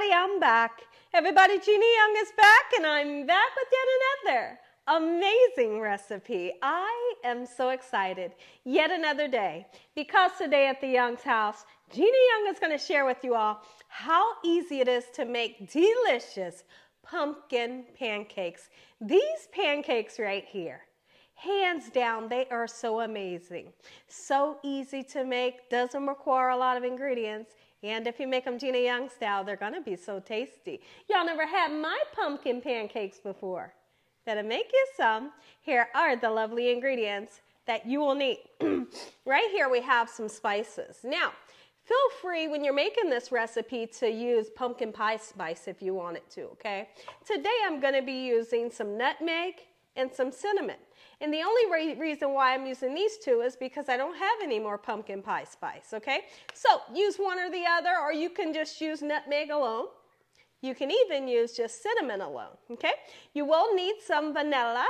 everybody, I'm back. Everybody, Gina Young is back, and I'm back with yet another amazing recipe. I am so excited. Yet another day, because today at the Young's house, Gina Young is going to share with you all how easy it is to make delicious pumpkin pancakes. These pancakes right here, hands down, they are so amazing. So easy to make, doesn't require a lot of ingredients. And if you make them Gina Young style, they're going to be so tasty. Y'all never had my pumpkin pancakes before. That'll make you some. Here are the lovely ingredients that you will need. Right here we have some spices. Now, feel free when you're making this recipe to use pumpkin pie spice if you want it to, okay? Today I'm going to be using some nutmeg and some cinnamon. And the only reason why I'm using these two is because I don't have any more pumpkin pie spice, okay? So use one or the other, or you can just use nutmeg alone. You can even use just cinnamon alone, okay? You will need some vanilla.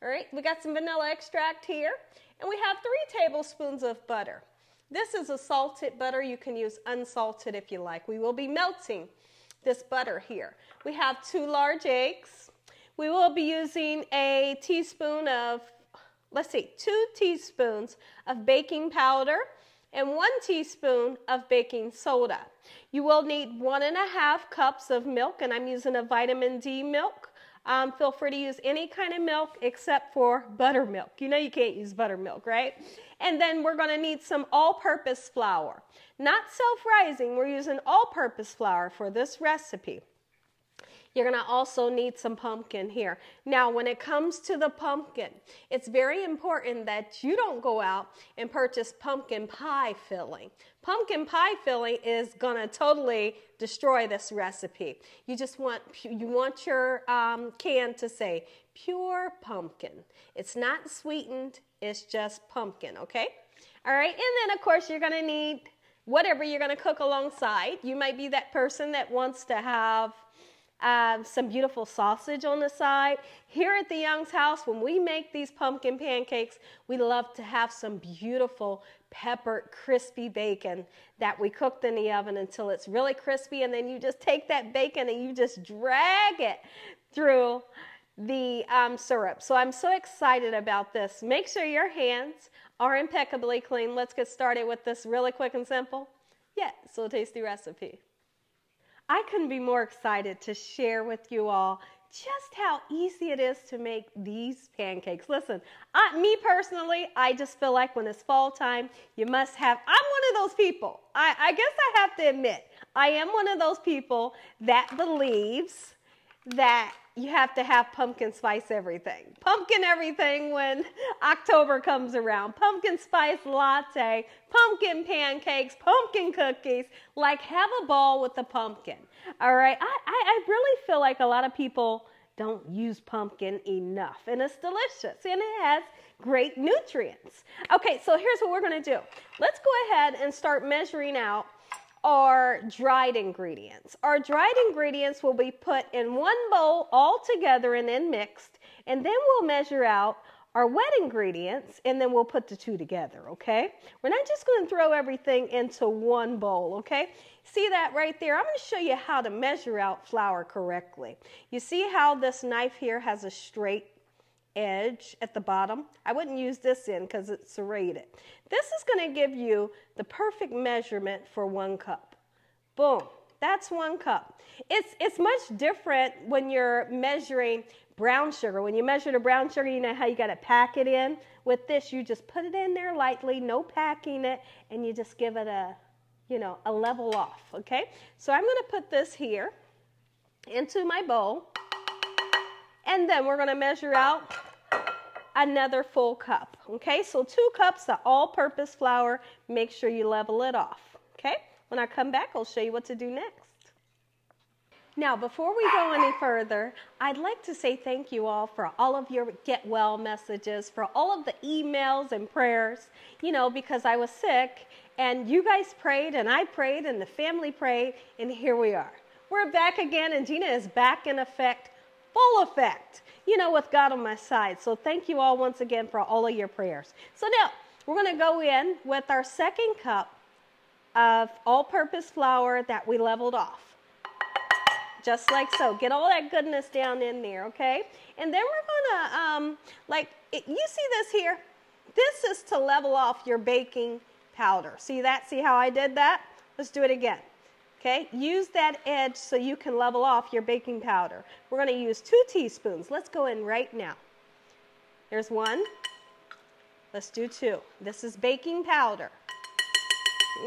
All right, we got some vanilla extract here. And we have 3 tablespoons of butter. This is a salted butter. You can use unsalted if you like. We will be melting this butter here. We have 2 large eggs. We will be using a teaspoon of, 2 teaspoons of baking powder and 1 teaspoon of baking soda. You will need 1.5 cups of milk, and I'm using a vitamin D milk. Feel free to use any kind of milk except for buttermilk. You know you can't use buttermilk, right? And then we're going to need some all-purpose flour. Not self-rising, we're using all-purpose flour for this recipe. You're going to also need some pumpkin here. Now, when it comes to the pumpkin, it's very important that you don't go out and purchase pumpkin pie filling. Pumpkin pie filling is going to totally destroy this recipe. You want your can to say pure pumpkin. It's not sweetened, it's just pumpkin, okay? All right, and then of course you're going to need whatever you're going to cook alongside. You might be that person that wants to have some beautiful sausage on the side. Here at the Young's house, when we make these pumpkin pancakes, we love to have some beautiful peppered crispy bacon that we cooked in the oven until it's really crispy, and then you just take that bacon and you just drag it through the syrup. So I'm so excited about this. Make sure your hands are impeccably clean. Let's get started with this really quick and simple, yet so tasty recipe. I couldn't be more excited to share with you all just how easy it is to make these pancakes. Listen, me personally, I just feel like when it's fall time, you must have, I'm one of those people. I guess I have to admit, I am one of those people that believes that you have to have pumpkin spice everything. Pumpkin everything when October comes around. Pumpkin spice latte, pumpkin pancakes, pumpkin cookies. Like, have a ball with the pumpkin. All right, I really feel like a lot of people don't use pumpkin enough. And it's delicious, and it has great nutrients. Okay, so here's what we're gonna do. Let's go ahead and start measuring out our dried ingredients. Our dried ingredients will be put in one bowl all together and then mixed, and then we'll measure out our wet ingredients, and then we'll put the 2 together, okay? We're not just going to throw everything into one bowl, okay? See that right there? I'm going to show you how to measure out flour correctly. You see how this knife here has a straight edge at the bottom? I wouldn't use this end because it's serrated. This is going to give you the perfect measurement for 1 cup. Boom, that's 1 cup. It's much different when you're measuring brown sugar. When you measure the brown sugar, you know how you got to pack it in. With this, you just put it in there lightly, no packing it, and you just give it a level off, okay? So I'm going to put this here into my bowl, and then we're going to measure out another full cup, okay? So 2 cups of all-purpose flour. Make sure you level it off, okay? When I come back, I'll show you what to do next. Now, before we go any further, I'd like to say thank you all for all of your get well messages, for all of the emails and prayers, because I was sick, and you guys prayed, and I prayed, and the family prayed, and here we are. We're back again, and Gina is back in effect, full effect, with God on my side. So thank you all once again for all of your prayers. So now, we're going to go in with our 2nd cup of all-purpose flour that we leveled off. just like so. Get all that goodness down in there, okay? And then we're gonna, you see this here? This is to level off your baking powder. See that? See how I did that? Let's do it again. Okay, use that edge so you can level off your baking powder. We're going to use 2 teaspoons. Let's go in right now. There's 1. Let's do 2. This is baking powder.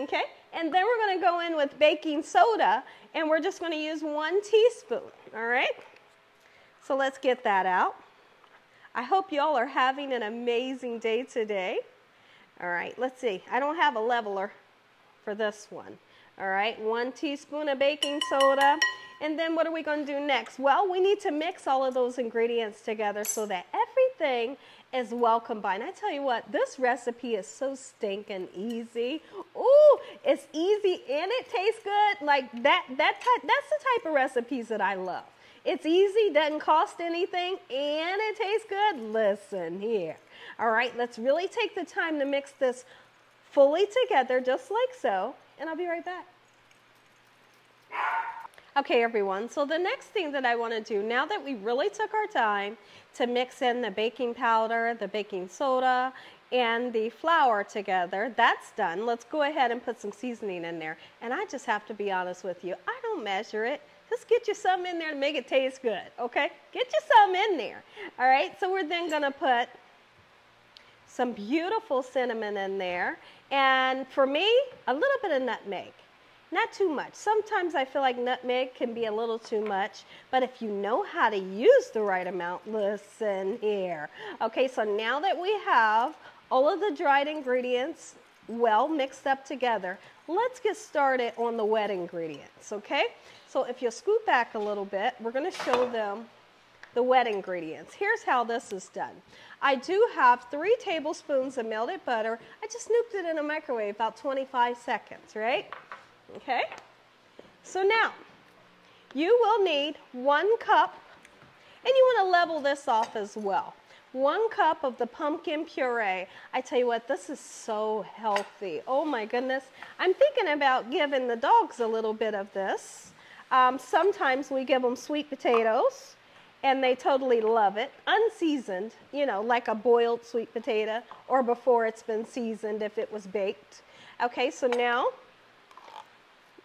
Okay, and then we're going to go in with baking soda, and we're just going to use 1 teaspoon. All right, so let's get that out. I hope y'all are having an amazing day today. All right, let's see. I don't have a leveler for this one. All right, 1 teaspoon of baking soda. And then what are we going to do next? Well, we need to mix all of those ingredients together so that everything is well combined. I tell you what, this recipe is so stinking easy. Ooh, it's easy and it tastes good. Like that's the type of recipes that I love. It's easy, doesn't cost anything, and it tastes good. Listen here. All right, let's really take the time to mix this fully together, just like so. And I'll be right back. Okay, everyone, so the next thing that I want to do, now that we really took our time to mix in the baking powder, the baking soda, and the flour together, that's done. Let's go ahead and put some seasoning in there. And I just have to be honest with you, I don't measure it. Just get you some in there to make it taste good, okay? Get you some in there. All right, so we're then going to put some beautiful cinnamon in there. And for me, a little bit of nutmeg. Not too much. Sometimes I feel like nutmeg can be a little too much, but if you know how to use the right amount, listen here. Okay, so now that we have all of the dried ingredients well mixed up together, let's get started on the wet ingredients, okay? So if you'll scoot back a little bit, we're going to show them the wet ingredients. Here's how this is done. I do have 3 tablespoons of melted butter. I just snooped it in a microwave about 25 seconds, right? Okay. So now, you will need 1 cup, and you want to level this off as well. 1 cup of the pumpkin puree. I tell you what, this is so healthy. Oh my goodness. I'm thinking about giving the dogs a little bit of this. Sometimes we give them sweet potatoes, and they totally love it. Unseasoned, you know, like a boiled sweet potato, or before it's been seasoned if it was baked. Okay, so now,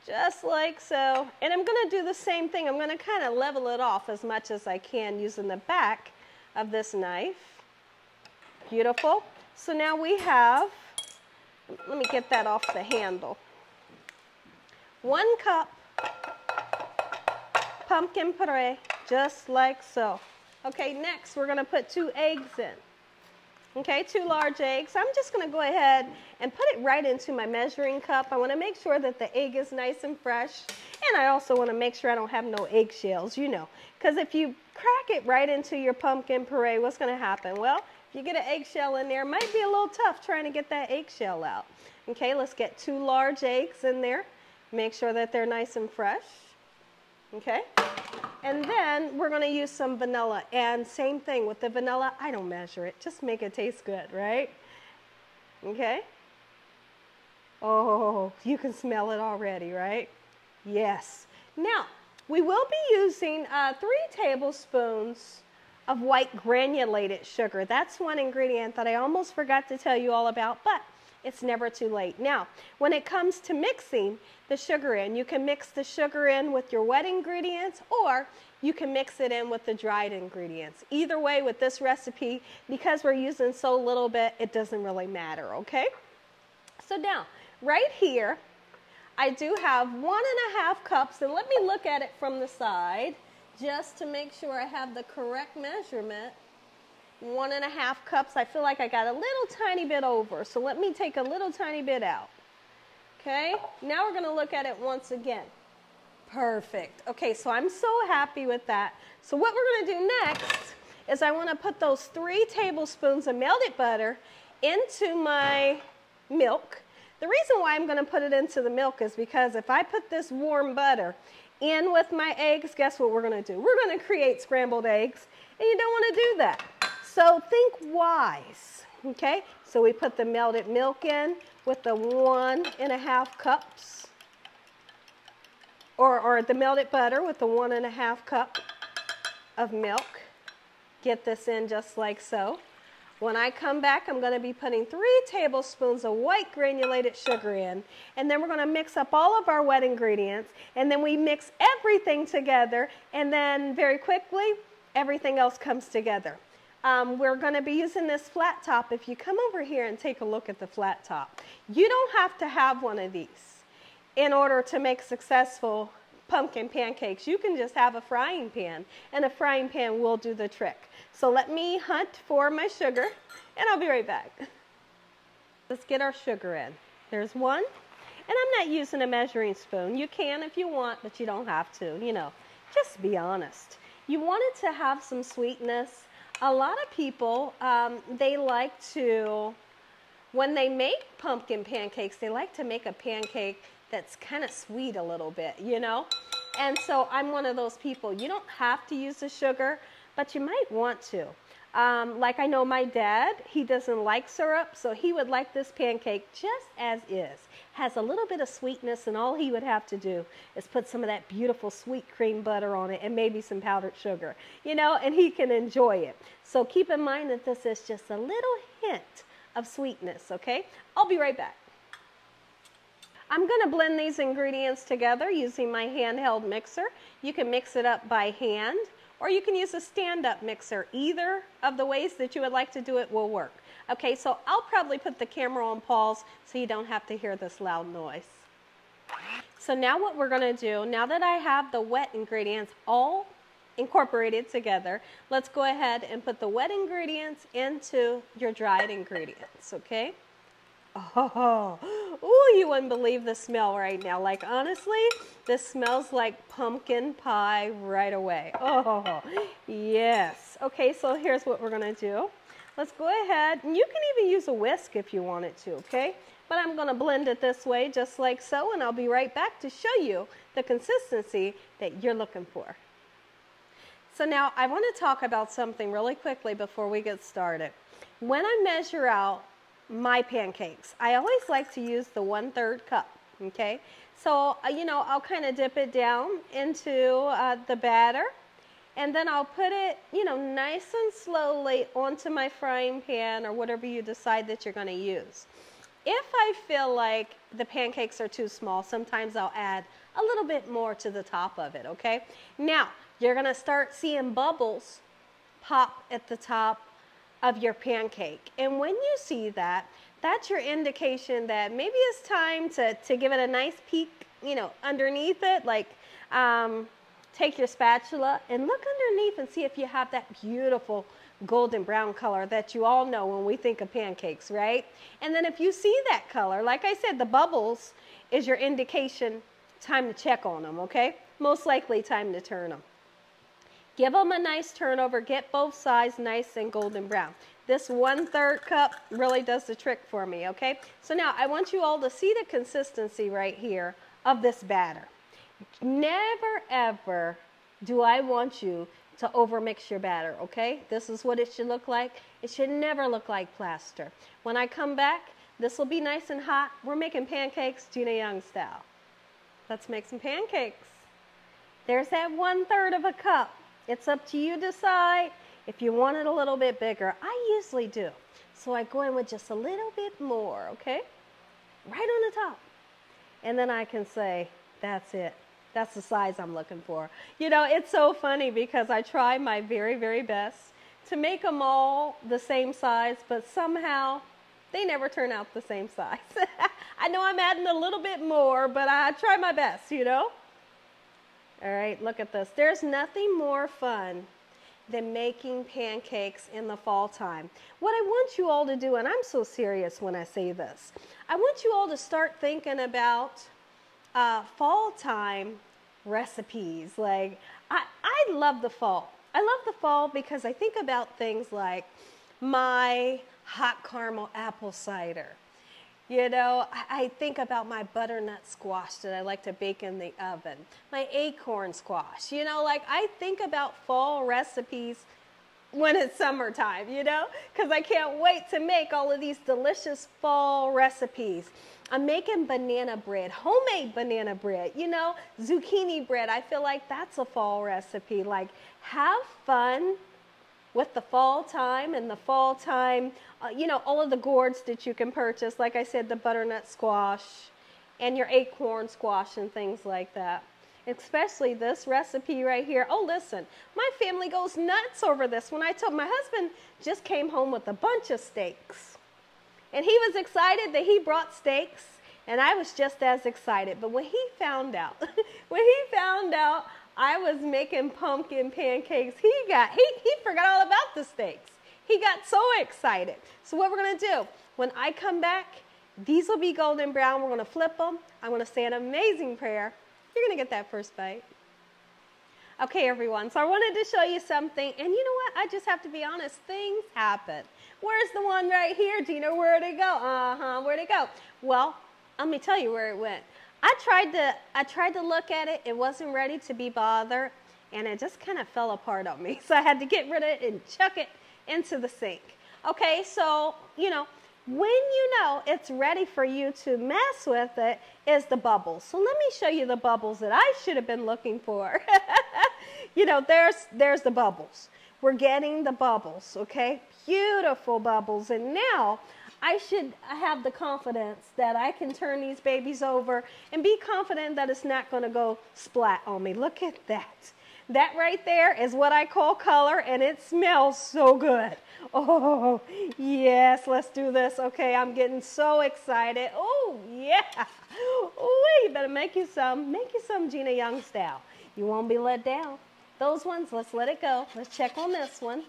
just like so. And I'm going to do the same thing. I'm going to kind of level it off as much as I can using the back of this knife. Beautiful. So now we have, let me get that off the handle. 1 cup pumpkin puree, just like so. Okay, next we're going to put 2 eggs in. Okay, 2 large eggs. I'm just going to go ahead and put it right into my measuring cup. I want to make sure that the egg is nice and fresh. And I also want to make sure I don't have no eggshells, you know. Because if you crack it right into your pumpkin puree, what's going to happen? Well, if you get an eggshell in there, it might be a little tough trying to get that eggshell out. Okay, let's get 2 large eggs in there. Make sure that they're nice and fresh. Okay, and then we're going to use some vanilla, and same thing with the vanilla, I don't measure it, just make it taste good, right? Okay, oh, you can smell it already, right? Yes. Now, we will be using 3 tablespoons of white granulated sugar. That's one ingredient that I almost forgot to tell you all about, but it's never too late. Now, when it comes to mixing the sugar in, you can mix the sugar in with your wet ingredients, or you can mix it in with the dried ingredients. Either way, with this recipe, because we're using so little bit, it doesn't really matter, okay? So now, right here, I do have 1½ cups, and let me look at it from the side, just to make sure I have the correct measurement. 1½ cups. I feel like I got a little tiny bit over, so let me take a little tiny bit out. Okay, now we're going to look at it once again. Perfect. Okay, so I'm so happy with that. So what we're going to do next is I want to put those 3 tablespoons of melted butter into my milk. The reason why I'm going to put it into the milk is because if I put this warm butter in with my eggs, guess what we're going to do? We're going to create scrambled eggs, and you don't want to do that. So think wise, okay? So we put the melted milk in with the 1½ cups. or the melted butter with the 1.5 cup of milk. Get this in just like so. When I come back, I'm going to be putting 3 tablespoons of white granulated sugar in, and then we're going to mix up all of our wet ingredients, and then we mix everything together, and then very quickly, everything else comes together. We're going to be using this flat top. If you come over here and take a look at the flat top, you don't have to have one of these in order to make successful pumpkin pancakes. You can just have a frying pan, and a frying pan will do the trick. So let me hunt for my sugar, and I'll be right back. Let's get our sugar in. There's one, and I'm not using a measuring spoon. You can if you want, but you don't have to, you know. Just be honest. You want it to have some sweetness. A lot of people, they like to, when they make pumpkin pancakes, they like to make a pancake that's kind of sweet a little bit, you know? And so I'm one of those people. You don't have to use the sugar, but you might want to. Like I know my dad, he doesn't like syrup, so he would like this pancake just as is. Has a little bit of sweetness, and all he would have to do is put some of that beautiful sweet cream butter on it and maybe some powdered sugar, you know, and he can enjoy it. So keep in mind that this is just a little hint of sweetness, okay? I'll be right back. I'm going to blend these ingredients together using my handheld mixer. You can mix it up by hand, or you can use a stand-up mixer. Either of the ways that you would like to do it will work. Okay, so I'll probably put the camera on pause so you don't have to hear this loud noise. So now what we're going to do, now that I have the wet ingredients all incorporated together, let's go ahead and put the wet ingredients into your dried ingredients, okay? Oh, ooh, you wouldn't believe the smell right now. Like, honestly, this smells like pumpkin pie right away. Oh, yes. Okay, so here's what we're going to do. Let's go ahead, and you can even use a whisk if you wanted to, okay? But I'm going to blend it this way, just like so, and I'll be right back to show you the consistency that you're looking for. So now I want to talk about something really quickly before we get started. When I measure out my pancakes, I always like to use the 1/3 cup, okay? So, you know, I'll kind of dip it down into the batter, and then I'll put it, you know, nice and slowly onto my frying pan or whatever you decide that you're going to use. If I feel like the pancakes are too small, sometimes I'll add a little bit more to the top of it, okay? Now, you're going to start seeing bubbles pop at the top of your pancake. And when you see that, that's your indication that maybe it's time to give it a nice peek, you know, underneath it. Like, take your spatula and look underneath and see if you have that beautiful golden brown color that you all know when we think of pancakes, right? And then if you see that color, like I said, the bubbles is your indication, time to check on them, okay? Most likely time to turn them. Give them a nice turnover, get both sides nice and golden brown. This 1/3 cup really does the trick for me, okay? So now I want you all to see the consistency right here of this batter. Never ever do I want you to overmix your batter, okay? This is what it should look like. It should never look like plaster. When I come back, this will be nice and hot. We're making pancakes Gina Young style. Let's make some pancakes. There's that 1/3 of a cup. It's up to you to decide if you want it a little bit bigger. I usually do. So I go in with just a little bit more, okay? Right on the top. And then I can say, that's it. That's the size I'm looking for. You know, it's so funny because I try my very, very best to make them all the same size, but somehow they never turn out the same size. I know I'm adding a little bit more, but I try my best, you know? All right, look at this. There's nothing more fun than making pancakes in the fall time. What I want you all to do, and I'm so serious when I say this, I want you all to start thinking about fall time recipes. Like, I love the fall. I love the fall because I think about things like my hot caramel apple cider. You know, I think about my butternut squash that I like to bake in the oven, my acorn squash. You know, like I think about fall recipes when it's summertime, you know, because I can't wait to make all of these delicious fall recipes. I'm making banana bread, homemade banana bread, you know, zucchini bread. I feel like that's a fall recipe. Like, have fun with the fall time and the fall time, you know, all of the gourds that you can purchase. Like I said, the butternut squash and your acorn squash and things like that. Especially this recipe right here. Oh, listen, my family goes nuts over this. When I told my husband just came home with a bunch of steaks. And he was excited that he brought steaks, and I was just as excited. But when he found out, I was making pumpkin pancakes, he forgot all about the steaks. He got so excited. So what we're gonna do, when I come back, these will be golden brown. We're gonna flip them. I'm gonna say an amazing prayer. You're gonna get that first bite. Okay, everyone, so I wanted to show you something, and you know what? I just have to be honest, things happen. Where's the one right here, Gina? Where'd it go? Where'd it go? Well, let me tell you where it went. I tried to look at it. It wasn't ready to be bothered, and it just kind of fell apart on me. So I had to get rid of it and chuck it into the sink. Okay, so, you know, when you know it's ready for you to mess with it is the bubbles. So let me show you the bubbles that I should have been looking for. You know, there's the bubbles. We're getting the bubbles, okay? Beautiful bubbles. And now I should have the confidence that I can turn these babies over and be confident that it's not going to go splat on me. Look at that. That right there is what I call color, and it smells so good. Oh, yes, let's do this. Okay, I'm getting so excited. Oh, yeah. Oh, you better make you some Gina Young style. You won't be let down. Those ones, let's let it go. Let's check on this one.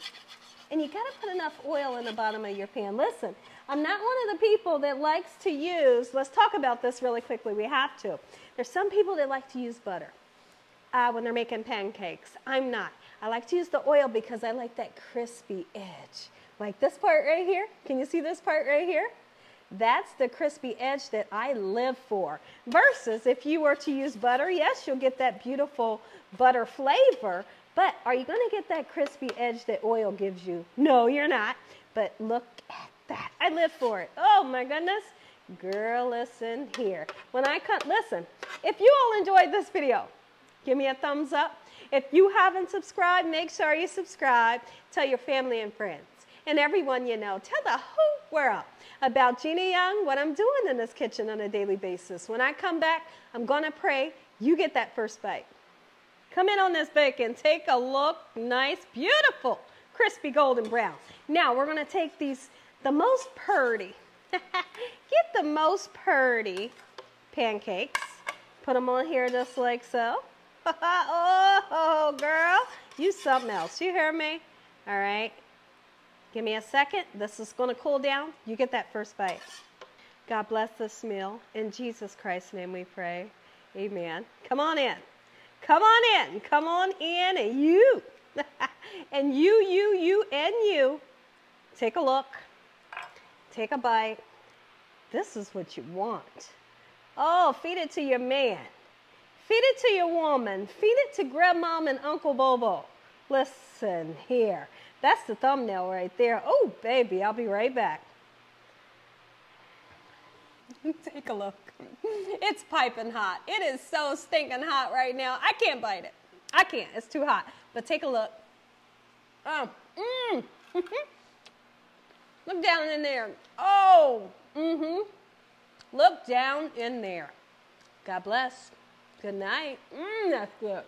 And you got to put enough oil in the bottom of your pan. Listen, I'm not one of the people that likes to use, let's talk about this really quickly. We have to. There's some people that like to use butter when they're making pancakes. I'm not. I like to use the oil because I like that crispy edge. Like this part right here. Can you see this part right here? That's the crispy edge that I live for. Versus if you were to use butter, yes, you'll get that beautiful butter flavor, but are you going to get that crispy edge that oil gives you? No, you're not. But look at that. I live for it. Oh my goodness. Girl, listen here. When I cut, listen, if you all enjoyed this video, give me a thumbs up. If you haven't subscribed, make sure you subscribe. Tell your family and friends and everyone you know. Tell the whole world about Gina Young, what I'm doing in this kitchen on a daily basis. When I come back, I'm going to pray you get that first bite. Come in on this bacon. Take a look. Nice, beautiful, crispy golden brown. Now, we're going to take these, the most purty. Get the most purty pancakes. Put them on here just like so. Oh, girl, you something else. You hear me? All right. Give me a second. This is going to cool down. You get that first bite. God bless this meal. In Jesus Christ's name we pray. Amen. Come on in. Come on in. Come on in. And you. And you. Take a look. Take a bite. This is what you want. Oh, feed it to your man. Feed it to your woman. Feed it to Grandma and Uncle Bobo. Listen here. That's the thumbnail right there. Oh, baby, I'll be right back. Take a look. It's piping hot. It is so stinking hot right now. I can't bite it. I can't. It's too hot. But take a look. Oh, Look down in there. Oh, Look down in there. God bless. Good night. That's good.